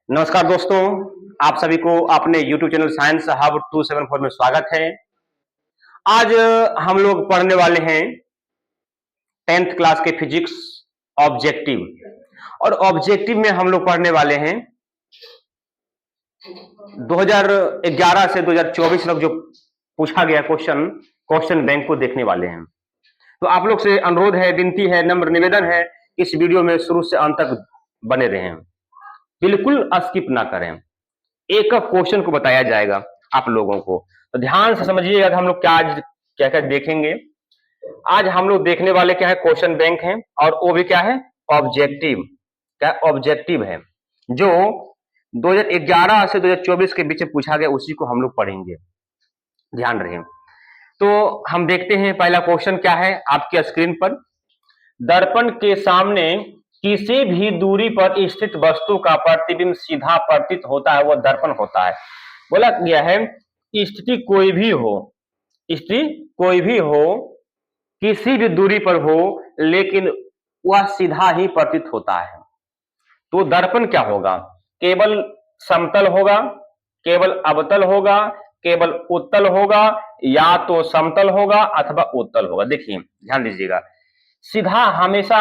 नमस्कार दोस्तों, आप सभी को अपने YouTube चैनल साइंस हब 274 में स्वागत है। आज हम लोग पढ़ने वाले हैं 10th क्लास के फिजिक्स ऑब्जेक्टिव। और ऑब्जेक्टिव में हम लोग पढ़ने वाले हैं 2011 से 2024 तक जो पूछा गया क्वेश्चन बैंक को देखने वाले हैं। तो आप लोग से अनुरोध है, विनती है, नम्र निवेदन है, इस वीडियो में शुरू से अंत तक बने रहें, बिल्कुल स्किप ना करें। एक क्वेश्चन को बताया जाएगा आप लोगों को, तो ध्यान से समझिएगा कि हम लोग आज क्या क्या देखेंगे। आज हम लोग देखने वाले क्या है, क्वेश्चन बैंक है, और वो भी क्या है, ऑब्जेक्टिव। क्या ऑब्जेक्टिव है जो 2011 से 2024 के बीच में पूछा गया, उसी को हम लोग पढ़ेंगे, ध्यान रहे। तो हम देखते हैं पहला क्वेश्चन क्या है आपके स्क्रीन पर। दर्पण के सामने किसी भी दूरी पर स्थित वस्तु का प्रतिबिंब सीधा प्रतीत होता है, वह दर्पण होता है। बोला गया है स्थिति कोई भी हो, किसी भी दूरी पर हो, लेकिन वह सीधा ही प्रतीत होता है। तो दर्पण क्या होगा, केवल समतल होगा, केवल अवतल होगा, केवल उत्तल होगा, या तो समतल होगा अथवा उत्तल होगा। देखिए ध्यान दीजिएगा, सीधा हमेशा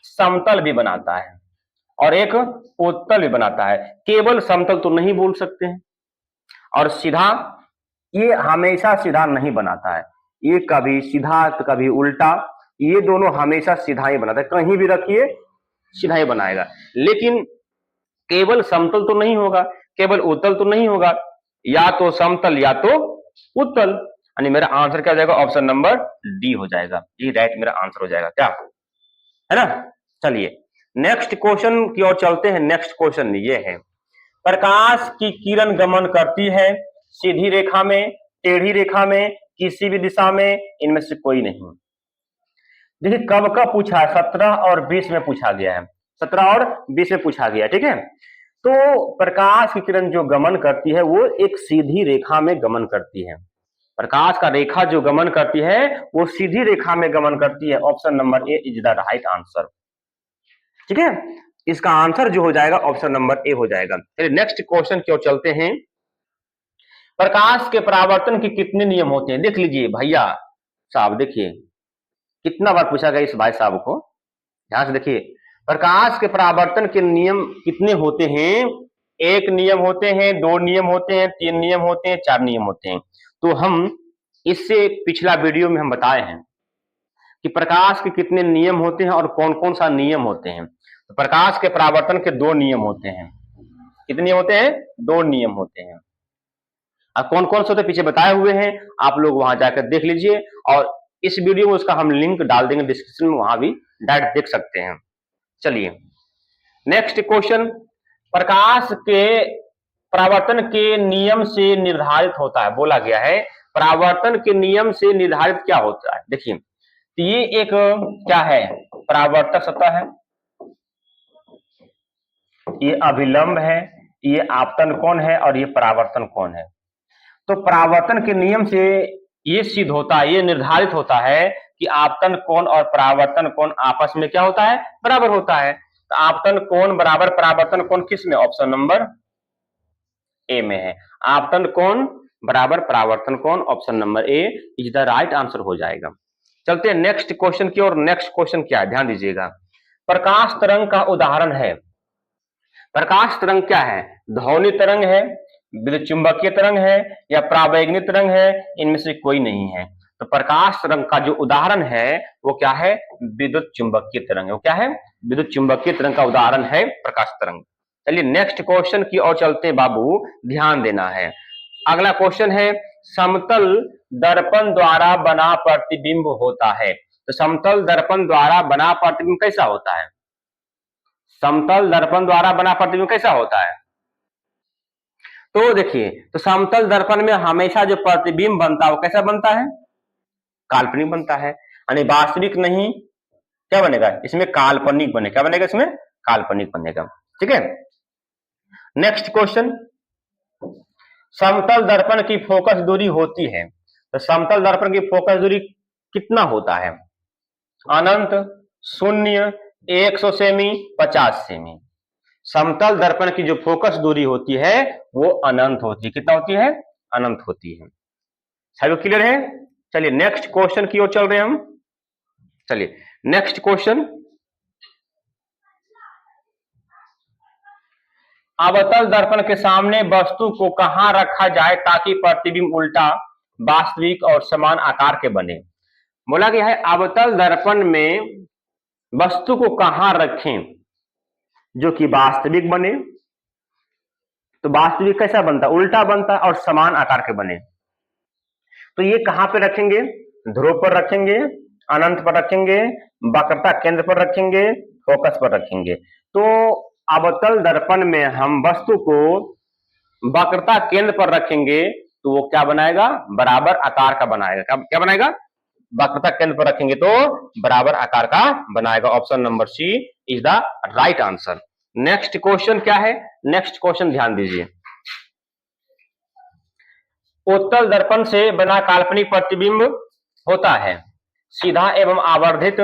समतल भी बनाता है और एक उत्तल भी बनाता है। केवल समतल तो नहीं बोल सकते हैं, और सीधा ये हमेशा सीधा नहीं बनाता है, ये कभी सीधा तो कभी उल्टा, ये दोनों हमेशा सीधा ही बनाता है। कहीं भी रखिए सीधा ही बनाएगा, लेकिन केवल समतल तो नहीं होगा, केवल उत्तल तो नहीं होगा, या तो समतल या तो उत्तल। यानी मेरा आंसर क्या हो जाएगा, ऑप्शन नंबर डी हो जाएगा। ये राइट मेरा आंसर हो जाएगा, क्या है ना। चलिए नेक्स्ट क्वेश्चन की ओर चलते हैं। नेक्स्ट क्वेश्चन ये है, प्रकाश की किरण गमन करती है सीधी रेखा में, टेढ़ी रेखा में, किसी भी दिशा में, इनमें से कोई नहीं। देखिए कब का पूछा है, 17 और 20 में पूछा गया है, 17 और 20 में पूछा गया, ठीक है। तो प्रकाश की किरण जो गमन करती है वो एक सीधी रेखा में गमन करती है। प्रकाश का रेखा जो गमन करती है वो सीधी रेखा में गमन करती है। Option number A is the right answer, ठीक है। इसका आंसर जो हो जाएगा ऑप्शन नंबर ए हो जाएगा। चलिए नेक्स्ट क्वेश्चन की ओर चलते हैं। प्रकाश के परावर्तन के कितने नियम होते हैं, देख लीजिए भैया साहब, देखिए कितना बार पूछा गया इस भाई साहब को, ध्यान से देखिए। प्रकाश के परावर्तन के नियम कितने होते हैं, एक नियम होते हैं, दो नियम होते हैं, तीन नियम होते हैं, चार नियम होते हैं। तो हम इससे पिछला वीडियो में हम बताए हैं कि प्रकाश के कितने नियम होते हैं और कौन कौन सा नियम होते हैं। तो प्रकाश के परावर्तन के दो नियम होते हैं। कितने होते हैं, दो नियम होते हैं। अब कौन कौन से होते पीछे बताए हुए हैं, आप लोग वहां जाकर देख लीजिए, और इस वीडियो में उसका हम लिंक डाल देंगे डिस्क्रिप्शन में, वहां भी डायरेक्ट देख सकते हैं। चलिए नेक्स्ट क्वेश्चन, प्रकाश के परावर्तन के नियम से निर्धारित होता है। बोला गया है परावर्तन के नियम से निर्धारित क्या होता है। देखिए तो ये एक क्या है, परावर्तक सतह है, ये अभिलंब है, ये आपतन कोण है, और ये परावर्तन कोण है। तो परावर्तन के नियम से ये सिद्ध होता है, ये निर्धारित होता है कि आपतन कोण और परावर्तन कोण आपस में क्या होता है, बराबर होता है। तो आपतन कोण बराबर परावर्तन कोण किस में, ऑप्शन नंबर ए में है। आपतन कोण बराबर परावर्तन कोण, option number A is the right answer हो जाएगा। चलते हैं नेक्स्ट क्वेश्चन की ओर। नेक्स्ट क्वेश्चन क्या है, ध्यान दीजिएगा। प्रकाश तरंग का उदाहरण है। प्रकाश तरंग क्या है, ध्वनि तरंग है, विद्युत चुंबकीय तरंग है, या परावैगनी तरंग है, इनमें से कोई नहीं है। तो प्रकाश तरंग का जो उदाहरण है वो क्या है, विद्युत चुंबकीय तरंग है। वो क्या है, विद्युत चुंबकीय तरंग का उदाहरण है प्रकाश तरंग। चलिए नेक्स्ट क्वेश्चन की ओर चलते हैं बाबू, ध्यान देना है। अगला क्वेश्चन है, समतल दर्पण द्वारा बना प्रतिबिंब होता है। तो समतल दर्पण द्वारा बना प्रतिबिंब कैसा होता है, समतल दर्पण द्वारा बना प्रतिबिंब कैसा होता है। तो देखिए, तो समतल दर्पण में हमेशा जो प्रतिबिंब बनता है वो कैसा बनता है, काल्पनिक बनता है। यानी वास्तविक नहीं, क्या बनेगा इसमें, काल्पनिक बनेगा। क्या बनेगा इसमें, काल्पनिक बनेगा, ठीक है। नेक्स्ट क्वेश्चन, समतल दर्पण की फोकस दूरी होती है। तो समतल दर्पण की फोकस दूरी कितना होता है, अनंत, शून्य, 100 सेमी, 50 सेमी। समतल दर्पण की जो फोकस दूरी होती है वो अनंत होती है। कितना होती है? अनंत होती है। सभी क्लियर है? चलिए नेक्स्ट क्वेश्चन की ओर चल रहे हैं हम। चलिए नेक्स्ट क्वेश्चन, अवतल दर्पण के सामने वस्तु को कहां रखा जाए ताकि प्रतिबिंब उल्टा, वास्तविक और समान आकार के बने। बोला गया है अवतल दर्पण में वस्तु को कहां रखें जो कि वास्तविक बने। तो वास्तविक कैसा बनता है? उल्टा बनता है और समान आकार के बने। तो ये कहां पे रखेंगे? ध्रुव पर रखेंगे, अनंत पर रखेंगे, वक्रता केंद्र पर रखेंगे, फोकस पर रखेंगे। तो अवतल दर्पण में हम वस्तु को वक्रता केंद्र पर रखेंगे तो वो क्या बनाएगा? बराबर आकार का बनाएगा। क्या बनाएगा? वक्रता केंद्र पर रखेंगे तो बराबर आकार का बनाएगा। Option number C is the right answer. Next question क्या है? नेक्स्ट क्वेश्चन ध्यान दीजिए, उत्तल दर्पण से बना काल्पनिक प्रतिबिंब होता है सीधा एवं आवर्धित,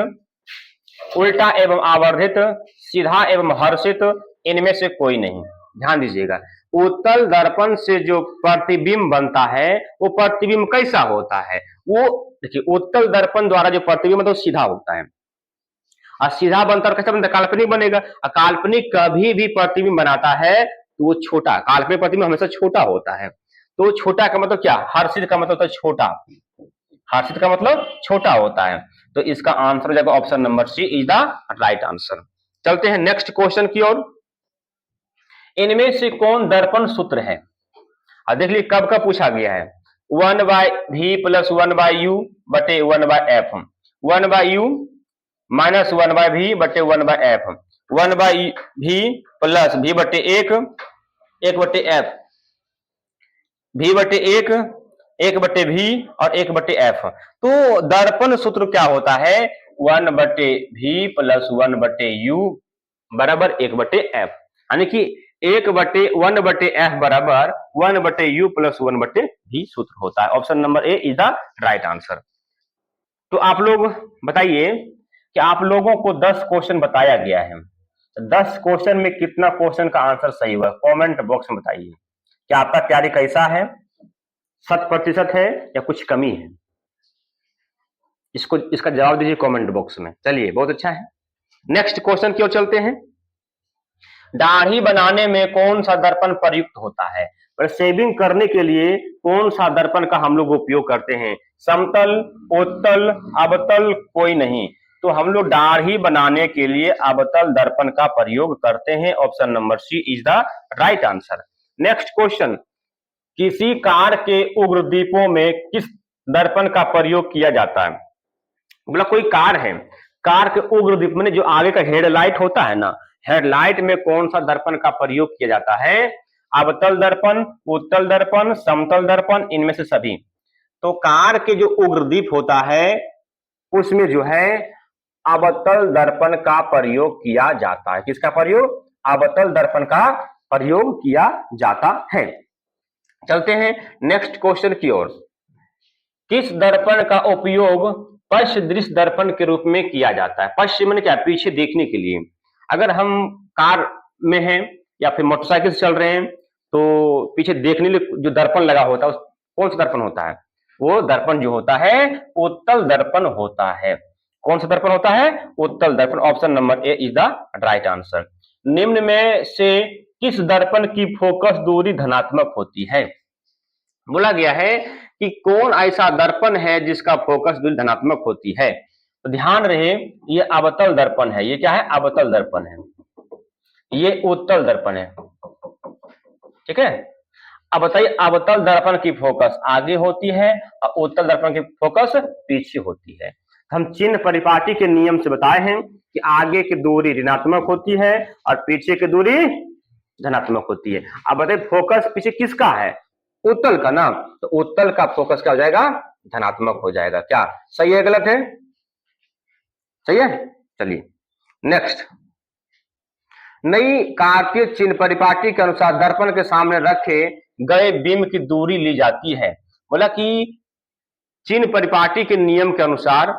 उल्टा एवं आवर्धित, सीधा एवं हर्षित, इनमें से कोई नहीं। ध्यान दीजिएगा, उत्तल दर्पण से जो प्रतिबिंब बनता है वो प्रतिबिंब कैसा होता है? वो देखिए, उत्तल दर्पण द्वारा जो प्रतिबिंब है तो सीधा होता है और सीधा बनता है कैसा बनता है? काल्पनिक बनेगा। और काल्पनिक कभी भी प्रतिबिंब बनाता है तो वो छोटा, काल्पनिक प्रतिबिंब हमेशा छोटा होता है। तो छोटा का मतलब क्या? हर्षित का मतलब होता है छोटा, हर्षित का मतलब छोटा होता है। तो इसका आंसर हो जाएगा option number C is the right answer. चलते हैं नेक्स्ट क्वेश्चन की ओर। इनमें से कौन दर्पण सूत्र है? और देख लीजिए कब कब पूछा गया है। 1/v प्लस 1/u बटे 1/f, 1/u माइनस 1/v बटे 1/f, 1/v प्लस v बटे 1, 1 बटे f, v बटे 1, 1 बटे v और 1 बटे f। तो दर्पण सूत्र क्या होता है? 1 बटे v प्लस 1 बटे u बराबर 1 बटे f, यानी कि 1 बटे f बराबर 1 बटे u प्लस 1 बटे v सूत्र होता है। Option number A is the right answer. तो आप लोग बताइए कि आप लोगों को 10 क्वेश्चन बताया गया है, 10 क्वेश्चन में कितना क्वेश्चन का आंसर सही हुआ? कमेंट बॉक्स में बताइए। क्या आपका तैयारी कैसा है? 100% है या कुछ कमी है? इसका जवाब दीजिए कमेंट बॉक्स में। चलिए बहुत अच्छा है। नेक्स्ट क्वेश्चन की ओर चलते हैं। दाढ़ी बनाने में कौन सा दर्पण प्रयुक्त होता है? और शेविंग करने के लिए कौन सा दर्पण का हम लोग उपयोग करते हैं? समतल, उत्तल, अवतल, कोई नहीं। तो हम लोग दाढ़ी बनाने के लिए अवतल दर्पण का प्रयोग करते हैं। Option number C is the right answer. Next question, किसी कार के उग्रदीपों में किस दर्पण का प्रयोग किया जाता है? बोला कोई कार है, कार के उग्रदीप में जो आगे का हेडलाइट होता है ना, हेडलाइट में कौन सा दर्पण का प्रयोग किया जाता है? अवतल दर्पण, उत्तल दर्पण, समतल दर्पण, इनमें से सभी। तो कार के जो उग्रदीप होता है उसमें जो है अवतल दर्पण का प्रयोग किया जाता है। किसका प्रयोग? अवतल दर्पण का प्रयोग किया जाता है। चलते हैं नेक्स्ट क्वेश्चन की ओर। किस दर्पण का उपयोग पश्च दृश्य दर्पण के रूप में किया जाता है? पश्च मैंने क्या? पीछे देखने के लिए। अगर हम कार में हैं या फिर मोटरसाइकिल से चल रहे हैं तो पीछे देखने के लिए जो दर्पण लगा होता है कौन सा दर्पण होता है? वो दर्पण जो होता है उत्तल दर्पण होता है। कौन सा दर्पण होता है? उत्तल दर्पण। Option number A is the right answer. निम्न में से किस दर्पण की फोकस दूरी धनात्मक होती है? बोला गया है कि कौन ऐसा दर्पण है जिसका फोकस दूरी धनात्मक होती है। तो ध्यान रहे ये अवतल दर्पण है। ये क्या है? अवतल दर्पण है। ये उत्तल दर्पण है। ठीक है। अब बताइए अवतल दर्पण की फोकस आगे होती है और उत्तल दर्पण की फोकस पीछे होती है। हम चिन्ह परिपाटी के नियम से बताए हैं कि आगे की दूरी ऋणात्मक होती है और पीछे की दूरी धनात्मक होती है। अब बताइए फोकस पीछे किसका है? उत्तल का ना, तो उत्तल का फोकस क्या हो जाएगा? धनात्मक हो जाएगा। क्या सही है गलत है? सही है। चलिए नेक्स्ट, नई कार्तीय चिन्ह परिपाटी के अनुसार दर्पण के सामने रखे गए बिंब की दूरी ली जाती है। बोला कि चिन्ह परिपाटी के नियम के अनुसार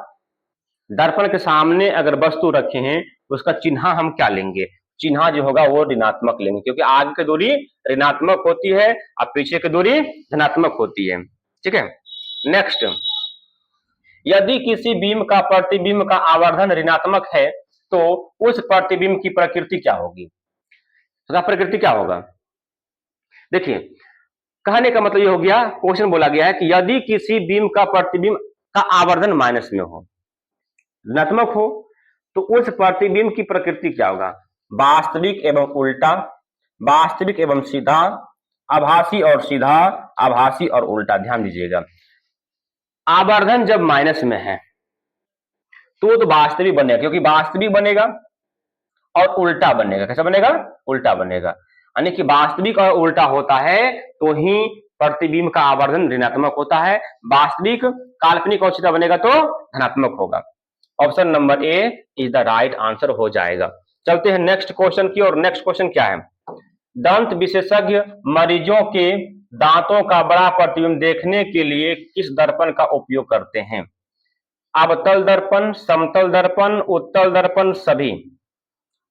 दर्पण के सामने अगर वस्तु रखे हैं उसका चिन्ह हम क्या लेंगे? चिन्ह जो होगा वो ऋणात्मक लेंगे, क्योंकि आगे की दूरी ऋणात्मक होती है और पीछे की दूरी धनात्मक होती है। ठीक है, नेक्स्ट, यदि किसी बीम का प्रतिबिंब का आवर्धन ऋणात्मक है तो उस प्रतिबिंब की प्रकृति क्या होगी? तो प्रकृति क्या होगा? देखिए, कहने का मतलब ये हो गया, क्वेश्चन बोला गया है कि यदि किसी बीम का प्रतिबिंब का आवर्धन माइनस में हो, ऋणात्मक हो, तो उस प्रतिबिंब की प्रकृति क्या होगा? वास्तविक एवं उल्टा, वास्तविक एवं सीधा, आभासी और सीधा, आभासी और उल्टा। ध्यान दीजिएगा, आवर्धन जब माइनस में है तो वास्तविक बनेगा, क्योंकि वास्तविक बनेगा और उल्टा बनेगा। कैसा बनेगा? उल्टा बनेगा। यानी कि वास्तविक और उल्टा होता है तो ही प्रतिबिंब का आवर्धन ऋणात्मक होता है। वास्तविक, काल्पनिक और सीधा बनेगा तो धनात्मक होगा। Option number A is the right answer हो जाएगा। चलते हैं नेक्स्ट क्वेश्चन की, और नेक्स्ट क्वेश्चन क्या है? दंत विशेषज्ञ मरीजों के दांतों का बड़ा प्रतिबिंब देखने के लिए किस दर्पण का उपयोग करते हैं? अवतल दर्पण, समतल दर्पण, उत्तल दर्पण, सभी।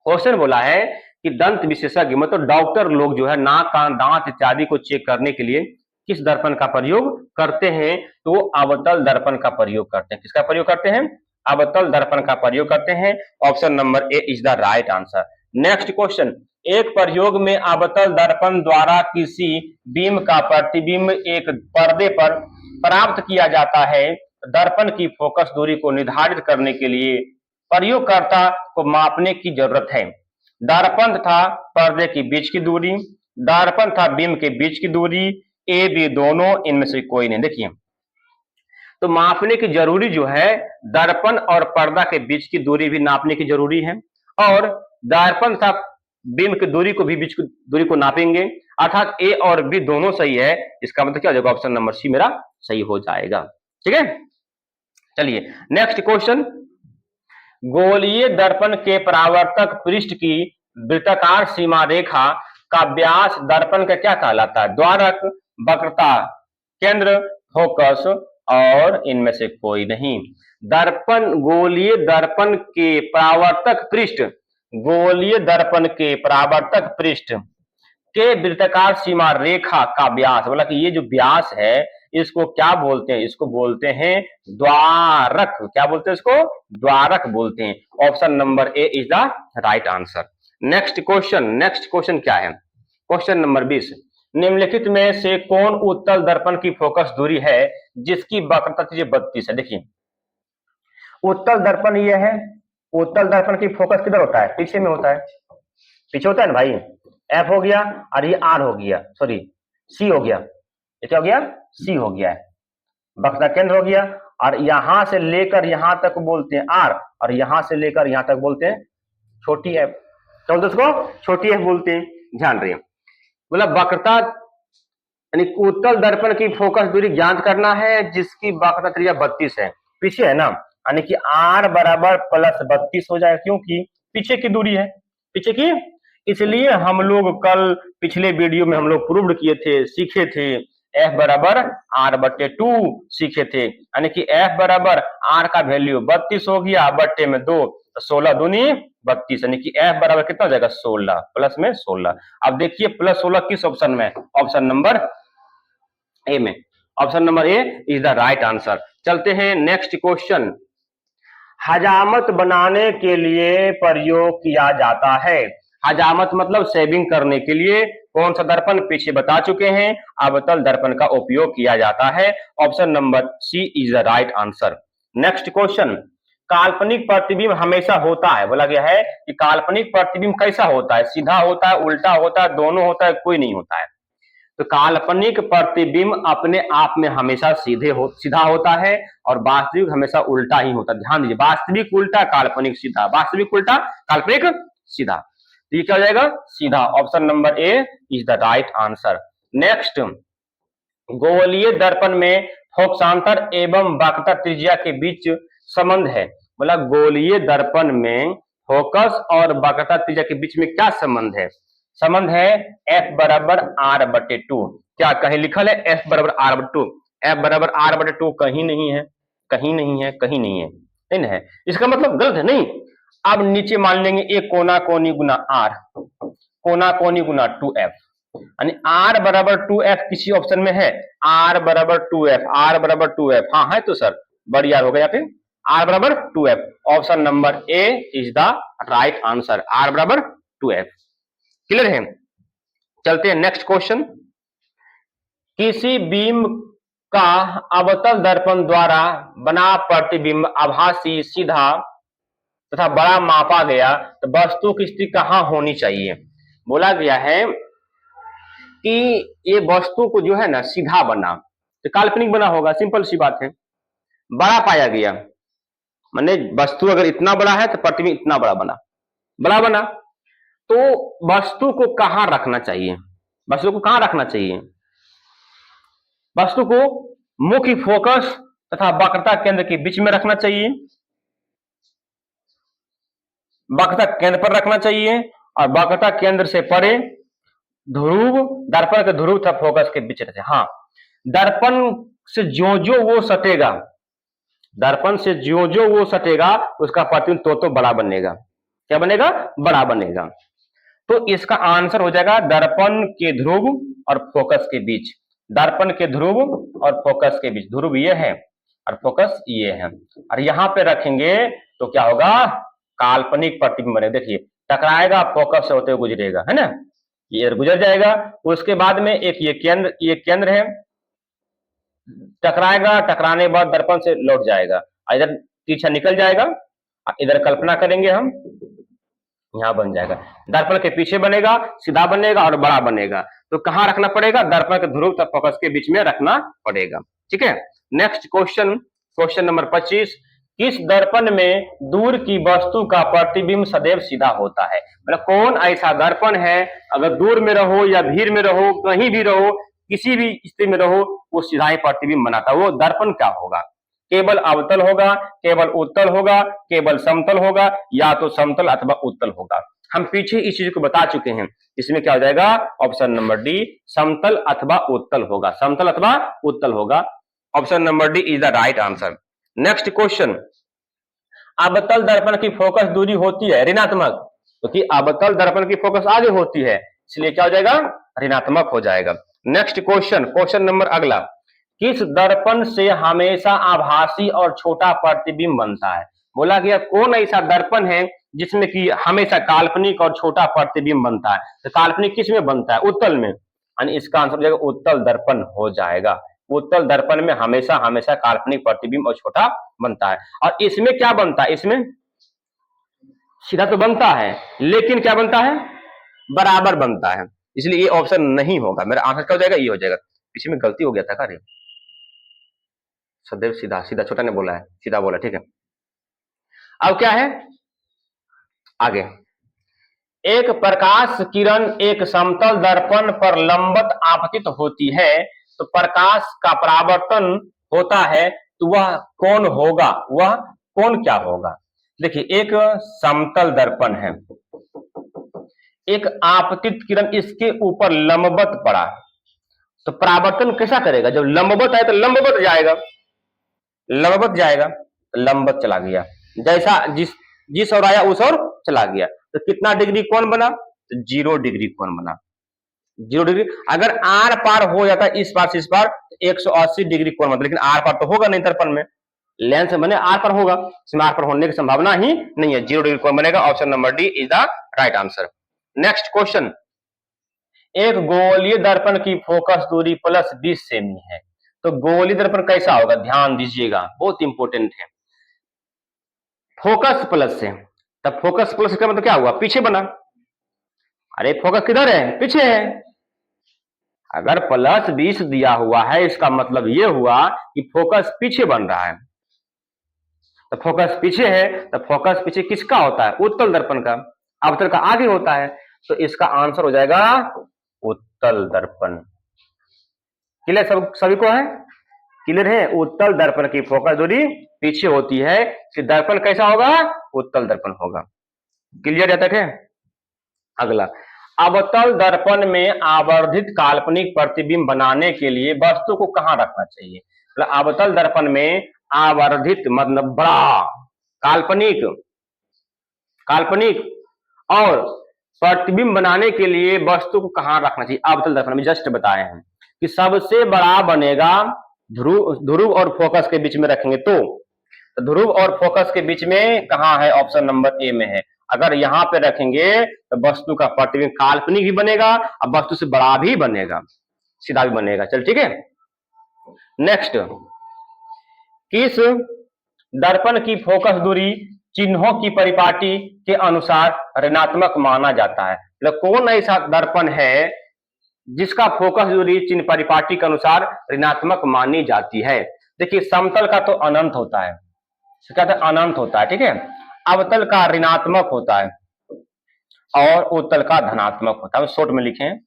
क्वेश्चन बोला है कि दंत विशेषज्ञ मतलब डॉक्टर लोग जो है नाक, कान, दांत इत्यादि को चेक करने के लिए किस दर्पण का प्रयोग करते हैं? तो अवतल दर्पण का प्रयोग करते हैं। किसका प्रयोग करते हैं? अवतल दर्पण का प्रयोग करते हैं। Option number A is the right answer. Next question, एक प्रयोग में अवतल दर्पण द्वारा किसी बीम का प्रतिबिंब एक पर्दे पर प्राप्त किया जाता है। दर्पण की फोकस दूरी को निर्धारित करने के लिए प्रयोगकर्ता को मापने की जरूरत है। दर्पण तथा पर्दे के बीच की दूरी, दर्पण तथा बीम के बीच की दूरी, ए बी दोनों, इनमें से कोई नहीं। देखिए, तो मापने की जरूरी जो है, दर्पण और पर्दा के बीच की दूरी भी नापने की जरूरी है, और दर्पण तथा बीम की दूरी को भी, बीच की दूरी को नापेंगे, अर्थात ए और बी दोनों सही है। इसका मतलब क्या हो जाएगा? ऑप्शन नंबर सी मेरा सही हो जाएगा। ठीक है, चलिए नेक्स्ट क्वेश्चन, गोलीय दर्पण के परावर्तक पृष्ठ की वृत्ताकार सीमा रेखा का व्यास दर्पण का क्या कहलाता है? द्वारक, वक्रता, केंद्र, फोकस, और इनमें से कोई नहीं। दर्पण, गोलीय दर्पण के परावर्तक पृष्ठ, गोलीय दर्पण के परावर्तक पृष्ठ के वृत्ताकार सीमा रेखा का व्यास, बोला कि ये जो व्यास है इसको क्या बोलते हैं? इसको बोलते हैं द्वारक। क्या बोलते हैं इसको? द्वारक बोलते हैं। Option number A is the right answer. Next question, next question क्या है? क्वेश्चन नंबर 20, निम्नलिखित में से कौन उत्तल दर्पण की फोकस दूरी है जिसकी वक्रता 32 है? देखिए, उत्तल दर्पण ये है, उत्तल दर्पण की फोकस किधर होता है? पीछे में होता है। पीछे होता है ना भाई, एफ हो गया और ये आर हो गया, सॉरी सी हो गया। ये क्या हो गया? सी हो गया है। वक्रता केंद्र हो गया, और यहां से लेकर यहां तक बोलते हैं आर, और यहां से लेकर यहां तक बोलते हैं छोटी एफ। तो दोस्तों छोटी एफ बोलते हैं। ध्यान रहिए, मतलब वक्रता यानी उत्तल दर्पण की फोकस दूरी ज्ञात करना है जिसकी वक्रता त्रिज्या 32 है। पीछे है ना, यानी कि आर बराबर प्लस 32 हो जाएगा, क्योंकि पीछे की दूरी है, पीछे की। इसलिए हम लोग कल पिछले वीडियो में हम लोग प्रूव्ड किए थे, सीखे थे, एफ बराबर आर बटे 2 सीखे थे। यानी कि एफ बराबर आर का वैल्यू 32 हो गया, बट्टे में 2, 16 दूनी 32, यानी कि एफ बराबर कितना हो जाएगा? 16, प्लस में 16। अब देखिए प्लस 16 किस ऑप्शन में? ऑप्शन नंबर ए में। Option number A is the right answer. चलते हैं नेक्स्ट क्वेश्चन, हजामत बनाने के लिए प्रयोग किया जाता है। हजामत मतलब शेविंग करने के लिए कौन सा दर्पण? पीछे बता चुके हैं, अवतल दर्पण का उपयोग किया जाता है। Option number C is the right answer. Next question, काल्पनिक प्रतिबिंब हमेशा होता है। बोला गया है कि काल्पनिक प्रतिबिंब कैसा होता है? सीधा होता है, उल्टा होता है, दोनों होता है, कोई नहीं होता है। तो काल्पनिक प्रतिबिंब अपने आप में हमेशा सीधा होता है, और वास्तविक हमेशा उल्टा ही होता है। ध्यान दीजिए, वास्तविक उल्टा, काल्पनिक सीधा, वास्तविक उल्टा, काल्पनिक सीधा। तो ये क्या हो जाएगा? सीधा। Option number A is the right answer. Next, गोलीय दर्पण में फोकसांतर एवं वक्रता त्रिज्या के बीच संबंध है। बोला गोलीय दर्पण में फोकस और वक्रता त्रिज्या के बीच में क्या संबंध है? संबंध है एफ बराबर आर बटे 2। क्या कहीं लिखल है एफ बराबर आर बटे 2? एफ बराबर आर बटे 2 कहीं नहीं है, कहीं नहीं है, कहीं नहीं है, नहीं है। इसका मतलब गलत है नहीं, अब नीचे मान लेंगे एक कोना कोनी गुना आर, कोना कोनी गुना 2f, यानी आर बराबर 2f किसी ऑप्शन में है? आर बराबर 2f, आर बराबर 2f, हाँ है तो सर बड़ी आर होगा यहाँ पे, आर बराबर 2f, option number A is the right answer, R बराबर 2f। क्लियर है? चलते हैं नेक्स्ट क्वेश्चन। किसी बीम का अवतल दर्पण द्वारा बना प्रतिबिंब आभासी, सीधा तथा बड़ा मापा गया तो वस्तु की स्थिति कहां होनी चाहिए? बोला गया है कि ये वस्तु को जो है ना सीधा बना तो काल्पनिक बना होगा, सिंपल सी बात है। बड़ा पाया गया माने वस्तु अगर इतना बड़ा है तो प्रतिबिंब इतना बड़ा बना, बड़ा बना, तो वस्तु को कहां रखना चाहिए? वस्तु को कहां रखना चाहिए? वस्तु को मुख्य फोकस तथा वक्रता केंद्र के बीच में रखना चाहिए, वक्रता केंद्र पर रखना चाहिए, और वक्रता केंद्र से परे ध्रुव, दर्पण के ध्रुव तथा फोकस के बीच रहते। हाँ, दर्पण से जो जो वो सटेगा, दर्पण से जो जो वो सटेगा उसका प्रतिबिंब तो बड़ा बनेगा। क्या बनेगा? बड़ा बनेगा। तो इसका आंसर हो जाएगा दर्पण के ध्रुव और फोकस के बीच, दर्पण के ध्रुव और फोकस के बीच, ध्रुव ये है और फोकस ये है, और यहां पे रखेंगे तो क्या होगा? काल्पनिक प्रतिबिंब बनेगा। देखिए टकराएगा, फोकस से होते हुए गुजरेगा, है ना, ये गुजर जाएगा, उसके बाद में एक ये केंद्र है, टकराएगा, टकराने के बाद दर्पण से लौट जाएगा, इधर पीछा निकल जाएगा, इधर कल्पना करेंगे हम, यहां बन जाएगा, दर्पण के पीछे बनेगा, सीधा बनेगा और बड़ा बनेगा। तो कहां रखना पड़ेगा? दर्पण के ध्रुव तक फोकस के बीच में रखना पड़ेगा। ठीक है, नेक्स्ट क्वेश्चन, क्वेश्चन नंबर 25। किस दर्पण में दूर की वस्तु का प्रतिबिंब सदैव सीधा होता है? मतलब कौन ऐसा दर्पण है, अगर दूर में रहो या भीड़ में रहो, कहीं भी रहो, किसी भी स्थिति में रहो, वो सीधा ही प्रतिबिंब बनाता है। वो दर्पण क्या होगा? केवल अवतल होगा, केवल उत्तल होगा, केवल समतल होगा, या तो समतल अथवा उत्तल होगा। हम पीछे इस चीज को बता चुके हैं, इसमें क्या हो जाएगा? ऑप्शन नंबर डी, समतल अथवा उत्तल होगा, समतल अथवा उत्तल होगा, option number D is the right answer. Next question. अवतल दर्पण की फोकस दूरी होती है ऋणात्मक, क्योंकि अवतल दर्पण की फोकस आगे होती है, इसलिए क्या हो जाएगा? ऋणात्मक हो जाएगा। नेक्स्ट क्वेश्चन, क्वेश्चन नंबर अगला। किस दर्पण से हमेशा आभासी और छोटा प्रतिबिंब बनता है? बोला गया कौन ऐसा दर्पण है जिसमें कि हमेशा काल्पनिक और छोटा प्रतिबिंब बनता है? तो काल्पनिक किस में बनता है? उत्तल में, यानी इसका आंसर हो जाएगा उत्तल दर्पण हो जाएगा। उत्तल दर्पण में हमेशा हमेशा काल्पनिक प्रतिबिंब और छोटा बनता है। और इसमें क्या बनता है? इसमें सीधा तो बनता है, लेकिन क्या बनता है? बराबर बनता है, इसलिए ये ऑप्शन नहीं होगा। मेरा आंसर क्या हो जाएगा? ये हो जाएगा। पीछे में गलती हो गया था कार्य, सदैव सीधा, सीधा छोटा ने बोला है, सीधा बोला, ठीक है। अब क्या है आगे? एक प्रकाश किरण एक समतल दर्पण पर लंबवत आपतित होती है तो प्रकाश का परावर्तन होता है, तो वह कौन होगा? वह कौन क्या होगा? देखिए एक समतल दर्पण है, एक आपतित किरण इसके ऊपर लंबवत पड़ा, तो परावर्तन कैसा करेगा? जब लंबवत है तो लंबवत जाएगा, लंबवत जाएगा, लंबवत चला गया, जैसा जिस ओर आया उस ओर चला गया, तो कितना डिग्री कोण बना? तो 0 डिग्री कोण बना, 0 डिग्री। अगर आर पार हो जाता है, इस पार से इस पार, 180 डिग्री कोण बनता, लेकिन आर पार तो होगा नहीं दर्पण में, लेंस बने आर पर होगा, इसमें आर पर होने की संभावना ही नहीं है, 0 डिग्री कोण बनेगा, option number D is the right answer. Next question. एक गोलीय दर्पण की फोकस दूरी प्लस 20 सेमी है, तो गोलीय दर्पण कैसा होगा? ध्यान दीजिएगा, बहुत इंपॉर्टेंट है। फोकस प्लस से, तब फोकस प्लस का मतलब क्या हुआ? पीछे बना। अरे फोकस किधर है? पीछे है। अगर प्लस 20 दिया हुआ है, इसका मतलब यह हुआ कि फोकस पीछे बन रहा है, तो फोकस पीछे है, तो फोकस पीछे किसका होता है? उत्तल दर्पण का, अवतल का आगे होता है, तो इसका आंसर हो जाएगा उत्तल दर्पण। क्लियर सभी को है? क्लियर है? उत्तल दर्पण की फोकस दूरी पीछे होती है, कि दर्पण कैसा होगा? उत्तल दर्पण होगा। क्लियर जब तक है? अगला, अवतल दर्पण में आवर्धित काल्पनिक प्रतिबिंब बनाने के लिए वस्तु को कहां रखना चाहिए? मतलब अवतल दर्पण में आवर्धित मतलब बड़ा काल्पनिक काल्पनिक। और प्रतिबिंब बनाने के लिए वस्तु को कहां रखना चाहिए? अवतल दर्पण में जस्ट बताए हैं कि सबसे बड़ा बनेगा ध्रुव, ध्रुव और फोकस के बीच में रखेंगे तो ध्रुव और फोकस के बीच में कहां है? ऑप्शन नंबर ए में है। अगर यहां पे रखेंगे तो वस्तु का प्रतिबिंब काल्पनिक भी बनेगा और वस्तु से बड़ा भी बनेगा, सीधा भी बनेगा। चल ठीक है। नेक्स्ट, किस दर्पण की फोकस दूरी चिन्हों की परिपाटी के अनुसार ऋणात्मक माना जाता है? मतलब कौन ऐसा दर्पण है जिसका फोकस दूरी चिन्ह परिपाटी के अनुसार ऋणात्मक मानी जाती है? देखिए, समतल का तो अनंत होता है, क्या था? अनंत होता है, ठीक है। अवतल का ऋणात्मक होता है और उत्तल का धनात्मक होता है। शॉर्ट में लिखें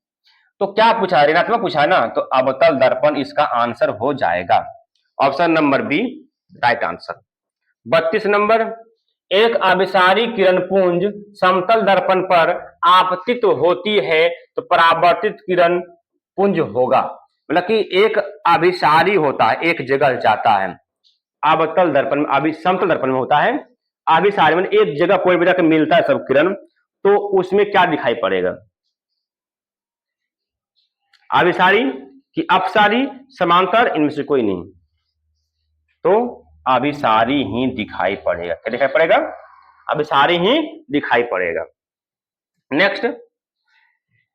तो क्या पूछा है? ऋणात्मक पूछा है ना, तो अवतल दर्पण इसका आंसर हो जाएगा। Option number B right answer. 32 number, एक अभिसारी किरण पुंज समतल दर्पण पर आपतित होती है तो परावर्तित किरण पुंज होगा। मतलब कि एक अभिसारी होता है, एक जगह जाता है। अवतल दर्पण में, अभी समतल दर्पण में होता है अभिसारी, मतलब एक जगह कोई भी जाकर मिलता है सब किरण, तो उसमें क्या दिखाई पड़ेगा? अभिसारी कि अपसारी, समांतर, इनमें से कोई नहीं, तो अभिसारी ही दिखाई पड़ेगा। क्या दिखाई पड़ेगा? अभिसारी ही दिखाई पड़ेगा। नेक्स्ट,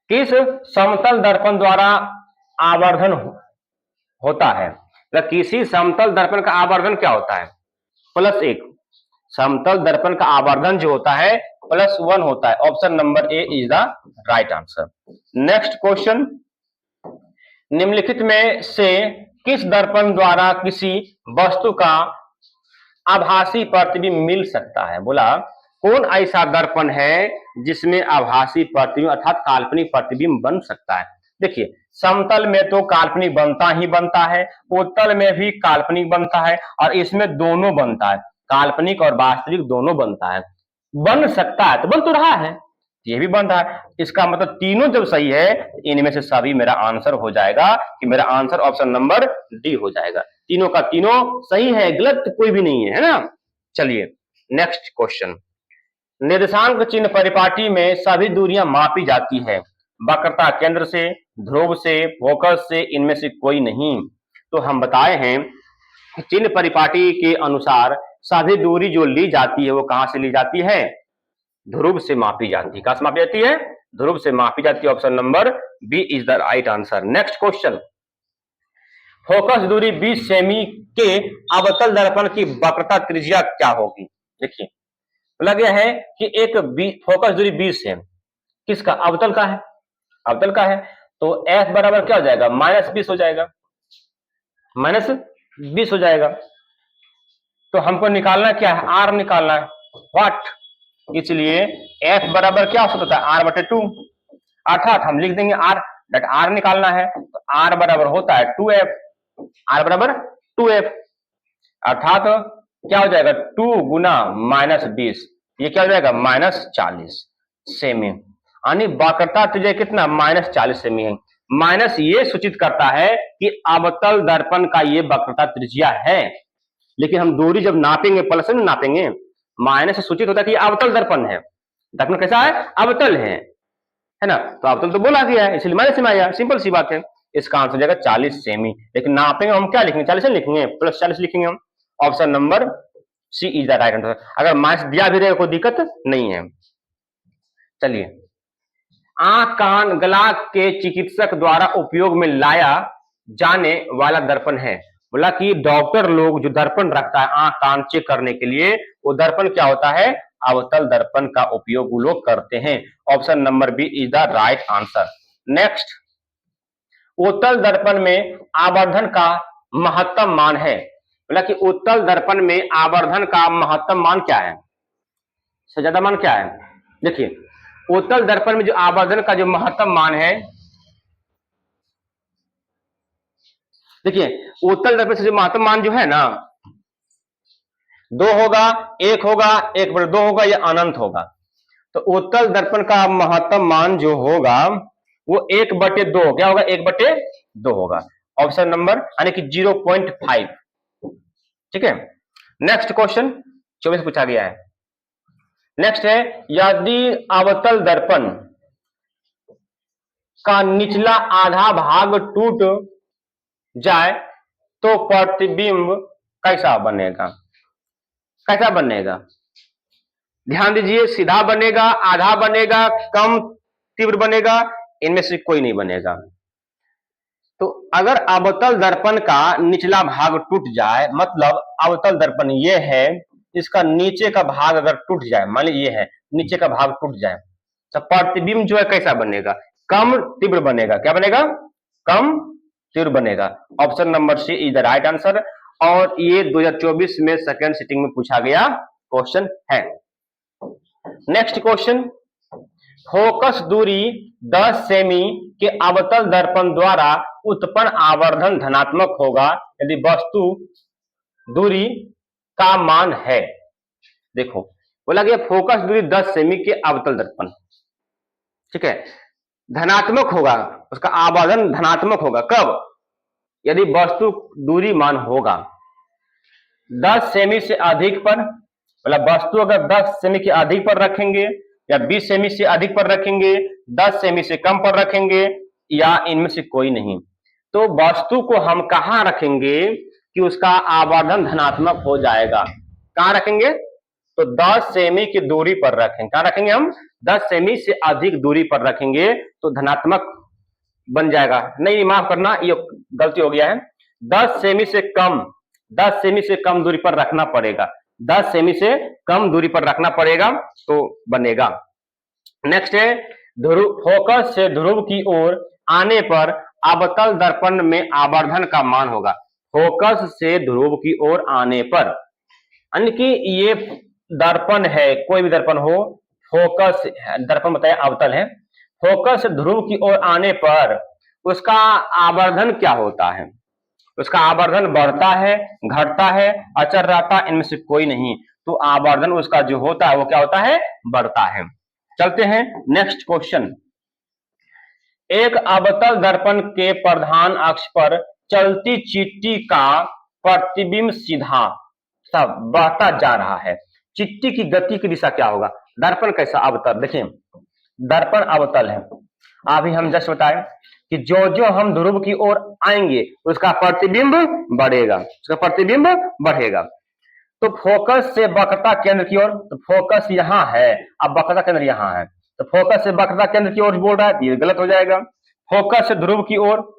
किस समतल दर्पण द्वारा आवर्धन होता है? मतलब किसी समतल दर्पण का आवर्धन क्या होता है? +1। समतल दर्पण का आवर्धन जो होता है +1 होता है। Option number A is the right answer. Next question, निम्नलिखित में से किस दर्पण द्वारा किसी वस्तु का आभासी प्रतिबिंब मिल सकता है? बोला कौन ऐसा दर्पण है जिसमें आभासी प्रतिबिंब अर्थात काल्पनिक प्रतिबिंब बन सकता है? देखिए, समतल में तो काल्पनिक बनता ही बनता है, उत्तल में भी काल्पनिक बनता है और इसमें दोनों बनता है, काल्पनिक और वास्तविक दोनों बनता है। बन सकता है तो बन तो रहा है, ये भी बन रहा है। इसका मतलब तीनों जब सही है, इनमें से सभी मेरा आंसर हो जाएगा कि मेरा आंसर ऑप्शन नंबर डी हो जाएगा। तीनों का तीनों सही है, गलत कोई भी नहीं है ना। चलिए नेक्स्ट क्वेश्चन, निर्देशांक चिन्ह परिपाटी में सभी दूरियां मापी जाती है, वक्रता केंद्र से, ध्रुव से, फोकस से, इनमें से कोई नहीं। तो हम बताए हैं कि चिन्ह परिपाटी के अनुसार सभी दूरी जो ली जाती है वो कहां से ली जाती है? ध्रुव से मापी जाती है। कहां से मापी जाती है? ध्रुव से मापी जाती है। Option number B is the right answer. Next question, focus दूरी 20 सेमी के अवतल दर्पण की वक्रता त्रिज्या क्या होगी? देखिए, लग गया है कि एक फोकस दूरी 20 है, किसका? अवतल का है, अवतल का है, तो एफ बराबर क्या हो जाएगा? -20 हो जाएगा, -20 हो जाएगा। तो हमको निकालना क्या है? आर निकालना है। व्हाट? इसलिए एफ बराबर क्या हो सकता है? r/2, अर्थात हम लिख देंगे आर, दैट आर निकालना है तो आर बराबर होता है 2f, आर बराबर 2f, अर्थात क्या हो जाएगा? 2 गुना -20, ये क्या हो जाएगा? -40 सेमी। यानी वक्रता त्रिज्या कितना? -40 सेमी है। माइनस ये सूचित करता है कि अवतल दर्पण का ये वक्रता त्रिज्या है, लेकिन हम दूरी जब नापेंगे प्लस में नापेंगे, माइनस से सूचित होता है कि अवतल दर्पण है। दर्पण कैसा है? अवतल है ना, तो अवतल तो बोला गया है, इसलिए माइनस में आया, सिंपल सी बात है। इसका आंसर हो जाएगा 40 सेमी, लेकिन नापेंगे हम क्या लिखेंगे? 40 लिखेंगे, +40 लिखेंगे हम। Option number C is the right answer. अगर माइनस दिया भी रहेगा कोई दिक्कत नहीं है। चलिए, आंख कान गला के चिकित्सक द्वारा उपयोग में लाया जाने वाला दर्पण है। बोला कि डॉक्टर लोग जो दर्पण रखता है आंख कान चेक करने के लिए, वो दर्पण क्या होता है? अवतल दर्पण का उपयोग वो लोग करते हैं। Option number B is the right answer. Next, उत्तल दर्पण में आवर्धन का महत्तम मान है। बोला कि उत्तल दर्पण में आवर्धन का महत्तम मान क्या है? सबसे ज्यादा मान क्या है? देखिए, उत्तल दर्पण में जो आवर्धन का जो महत्तम मान है, देखिए उत्तल दर्पण से जो महत्तम मान जो है ना, 2 होगा, 1 होगा, 1/2 होगा या अनंत होगा। तो उत्तल दर्पण का महत्तम मान जो होगा वो 1/2, क्या होगा? 1/2 होगा। ऑप्शन नंबर यानी कि 0.5। ठीक है। नेक्स्ट क्वेश्चन 24 पूछा गया है। नेक्स्ट है, यदि अवतल दर्पण का निचला आधा भाग टूट जाए तो प्रतिबिंब कैसा बनेगा? कैसा बनेगा? ध्यान दीजिए, सीधा बनेगा, आधा बनेगा, कम तीव्र बनेगा, इनमें से कोई नहीं बनेगा। तो अगर अवतल दर्पण का निचला भाग टूट जाए, मतलब अवतल दर्पण ये है, इसका नीचे का भाग अगर टूट जाए, मान लीजिए ये है, नीचे का भाग टूट जाए, तो प्रतिबिंब जो है कैसा बनेगा? कम तीव्र बनेगा। क्या बनेगा? कम तीव्र बनेगा। Option number C is the right answer. और ये 2024 में सेकेंड सिटिंग में पूछा गया क्वेश्चन है। नेक्स्ट क्वेश्चन, फोकस दूरी 10 सेमी के अवतल दर्पण द्वारा उत्पन्न आवर्धन धनात्मक होगा यदि वस्तु दूरी का मान है। देखो, बोला गया फोकस दूरी 10 सेमी के अवतल दर्पण, ठीक है, धनात्मक होगा, उसका आवर्धन धनात्मक होगा। कब? यदि वस्तु दूरी मान होगा 10 सेमी से अधिक पर, मतलब वस्तु अगर 10 सेमी के अधिक पर रखेंगे, या 20 सेमी से अधिक पर रखेंगे, 10 सेमी से कम पर रखेंगे, या इनमें से कोई नहीं, तो वस्तु को हम कहां रखेंगे कि उसका आवर्धन धनात्मक हो जाएगा? कहां रखेंगे? तो 10 सेमी की दूरी पर रखेंगे। कहां रखेंगे हम? 10 सेमी से अधिक दूरी पर रखेंगे तो धनात्मक बन जाएगा। नहीं, माफ करना, ये गलती हो गया है। 10 सेमी से कम, 10 सेमी से कम दूरी पर रखना पड़ेगा। 10 सेमी से कम दूरी पर रखना पड़ेगा तो बनेगा। नेक्स्ट है, ध्रुव, फोकस से ध्रुव की ओर आने पर अवतल दर्पण में आवर्धन का मान होगा। फोकस से ध्रुव की ओर आने पर, यानी कि ये दर्पण है, कोई भी दर्पण हो, फोकस दर्पण बताया अवतल है, फोकस ध्रुव की ओर आने पर उसका आवर्धन क्या होता है? उसका आवर्धन बढ़ता है, घटता है, अचर रहता है, इनमें से कोई नहीं। तो आवर्धन उसका जो होता है वो क्या होता है? बढ़ता है। चलते हैं नेक्स्ट क्वेश्चन। एक अवतल दर्पण के प्रधान अक्ष पर चलती चिट्ठी का प्रतिबिंब सीधा सब बढ़ता जा रहा है। चिट्ठी की गति की दिशा क्या होगा? दर्पण कैसा? अवतल। देखिए, दर्पण अवतल है। अभी हम जस्ट बताए कि जो जो हम ध्रुव की ओर आएंगे उसका प्रतिबिंब बढ़ेगा, उसका प्रतिबिंब बढ़ेगा। तो फोकस से वक्रता केंद्र की ओर, तो फोकस यहां है, अब वक्रता केंद्र यहां है, तो फोकस से वक्रता केंद्र की ओर बोल रहा है, ये गलत हो जाएगा। फोकस से ध्रुव की ओर,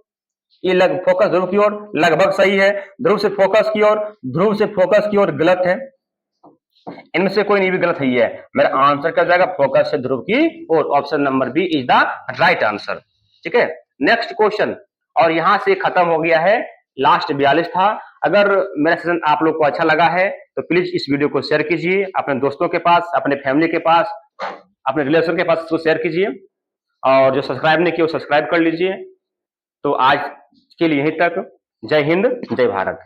ये फोकस ध्रुव की ओर लगभग सही है। ध्रुव से फोकस की ओर, ध्रुव से फोकस की ओर गलत है। इनमें से कोई नहीं भी गलत है। मेरा आंसर क्या जाएगा? फोकस से ध्रुव की ओर। Option number B is the right answer. ठीक है, नेक्स्ट क्वेश्चन। और यहां से खत्म हो गया है, लास्ट 42 था। अगर मेरा सेशन आप लोग को अच्छा लगा है तो प्लीज इस वीडियो को शेयर कीजिए अपने दोस्तों के पास, अपने फैमिली के पास, अपने रिलेशन के पास इसको शेयर कीजिए। और जो सब्सक्राइब नहीं किया वो सब्सक्राइब कर लीजिए। तो आज के लिए यहीं तक। जय हिंद, जय भारत।